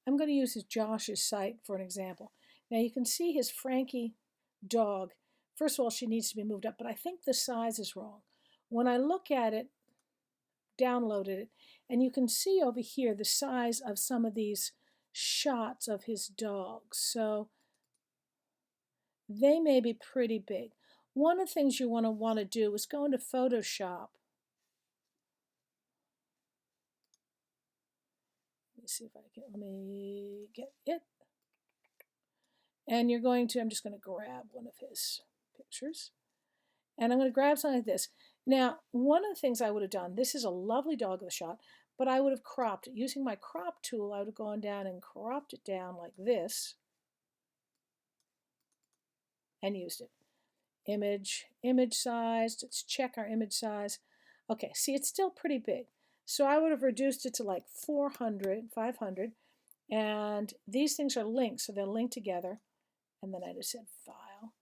I'm going to use Josh's site for an example. Now you can see his Frankie dog. First of all, she needs to be moved up, but I think the size is wrong. When I look at it, downloaded it, and you can see over here the size of some of these shots of his dogs. So they may be pretty big. One of the things you want to do is go into Photoshop. Let me see if I can, let me get it. And you're going to, I'm just going to grab one of his pictures. And I'm going to grab something like this. Now, one of the things I would have done, this is a lovely dog of the shot, but I would have cropped it. Using my crop tool, I would have gone down and cropped it down like this and used it. Image size, let's check our image size. Okay, see, it's still pretty big. So I would have reduced it to like 400, 500, and these things are linked, so they're linked together. And then I just said File.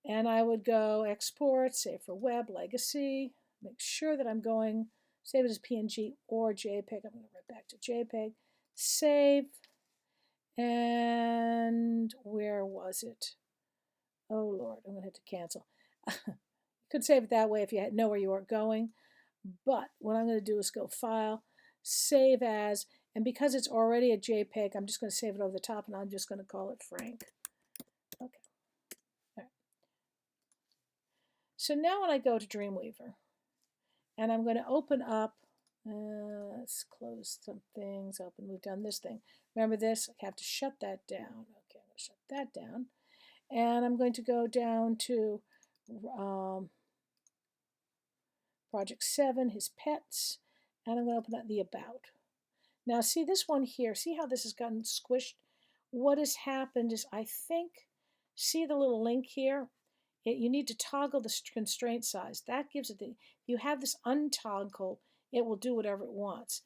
And I would go Export, save for Web, Legacy, make sure that I'm going, save it as PNG or JPEG. I'm going to right back to JPEG, save, and where was it? Oh Lord, I'm going to have to cancel. You could save it that way if you know where you are going. But what I'm going to do is go File, Save As, and because it's already a JPEG, I'm just going to save it over the top, and I'm just going to call it Frank. Okay. All right. So now when I go to Dreamweaver, and I'm going to open up, let's close some things open. We've done this thing. Remember this? I have to shut that down. Okay, I'm going to shut that down. And I'm going to go down to Project 7, his pets, and I'm going to open up the About. Now see this one here, see how this has gotten squished? What has happened is I think, see the little link here? You need to toggle the constraint size. That gives it the, if you have this untoggled, it will do whatever it wants.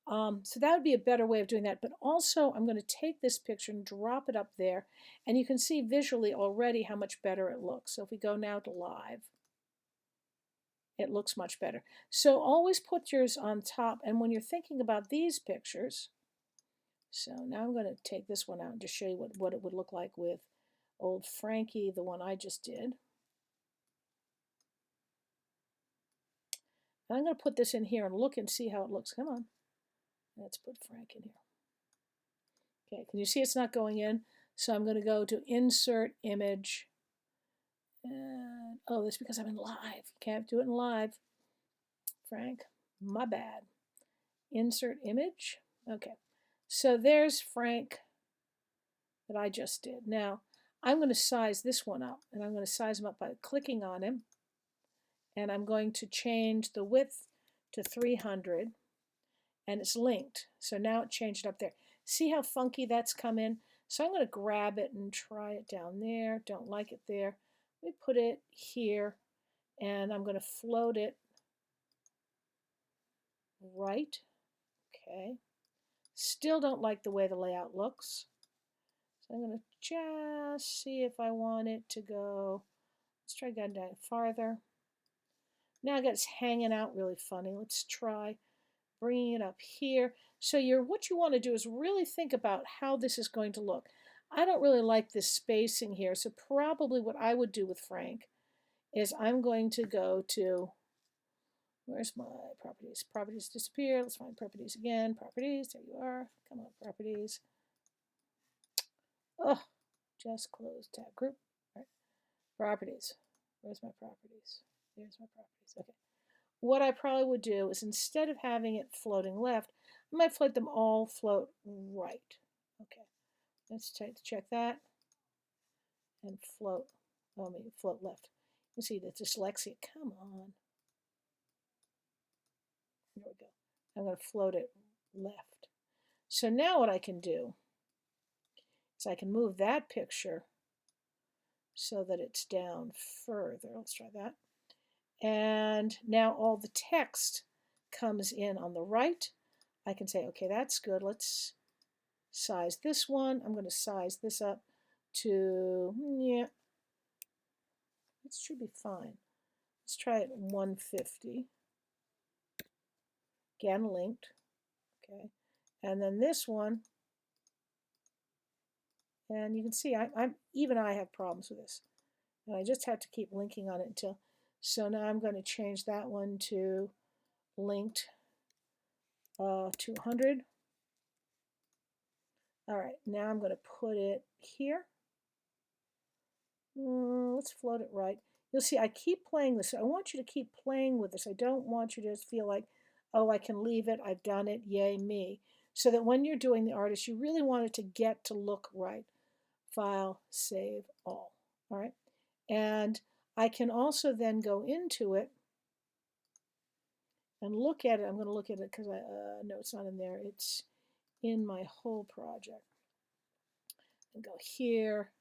So that would be a better way of doing that. But also I'm going to take this picture and drop it up there, and you can see visually already how much better it looks. So if we go now to live, it looks much better. So always put yours on top, and when you're thinking about these pictures, so now I'm going to take this one out and just show you what it would look like with old Frankie, the one I just did. And I'm going to put this in here and look and see how it looks. Come on. Let's put Frank in here. Okay, can you see it's not going in? So I'm going to go to Insert Image. And, oh, that's because I'm in live. Can't do it in live. Frank, my bad. Insert Image. Okay, so there's Frank that I just did. Now, I'm going to size this one up, and I'm going to size him up by clicking on him. And I'm going to change the width to 300, and it's linked. So now it changed up there. See how funky that's come in? So I'm going to grab it and try it down there. Don't like it there. Let me put it here, and I'm going to float it right. Okay. Still don't like the way the layout looks. So I'm going to just see if I want it to go. Let's try going down farther. Now I got it's hanging out really funny. Let's try bringing it up here. So what you want to do is really think about how this is going to look. I don't really like this spacing here, so probably what I would do with Frank is I'm going to go to, where's my properties? Properties disappear. Let's find properties again. Properties, there you are. Come on, properties. Oh, just close tab group. All right. Properties. Where's my properties? There's my properties. Okay. What I probably would do is instead of having it floating left, I might let them all float right. Okay, let's check that and float. Oh, maybe float left. You see the dyslexia. Come on. There we go. I'm going to float it left. So now what I can do is I can move that picture so that it's down further. Let's try that. And now all the text comes in on the right. I can say, okay, that's good. Let's size this one. I'm going to size this up to, yeah, it should be fine. Let's try it 150. Again, linked. Okay. And then this one, And you can see even I have problems with this. And I just have to keep linking on it until, so now I'm going to change that one to linked 200. All right, now I'm going to put it here. Let's float it right. You'll see I keep playing this. I want you to keep playing with this. I don't want you to just feel like, oh, I can leave it. I've done it. Yay, me. So that when you're doing the artist, you really want it to get to look right. File, save, all. All right. And I can also then go into it and look at it. I'm going to look at it because no, it's not in there. It's in my whole project. And go here.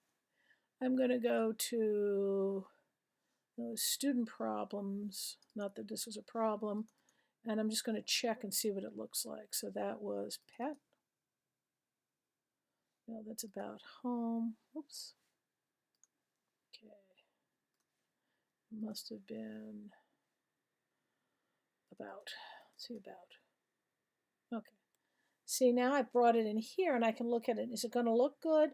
I'm going to go to those student problems. Not that this was a problem. And I'm just going to check and see what it looks like. So that was pet. No, that's about home. Oops. Okay. Must have been about. Let's see, about. Okay. See, now I've brought it in here and I can look at it. Is it going to look good?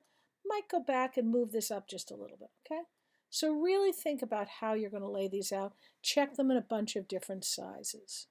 Might go back and move this up just a little bit, okay? So really think about how you're going to lay these out. Check them in a bunch of different sizes.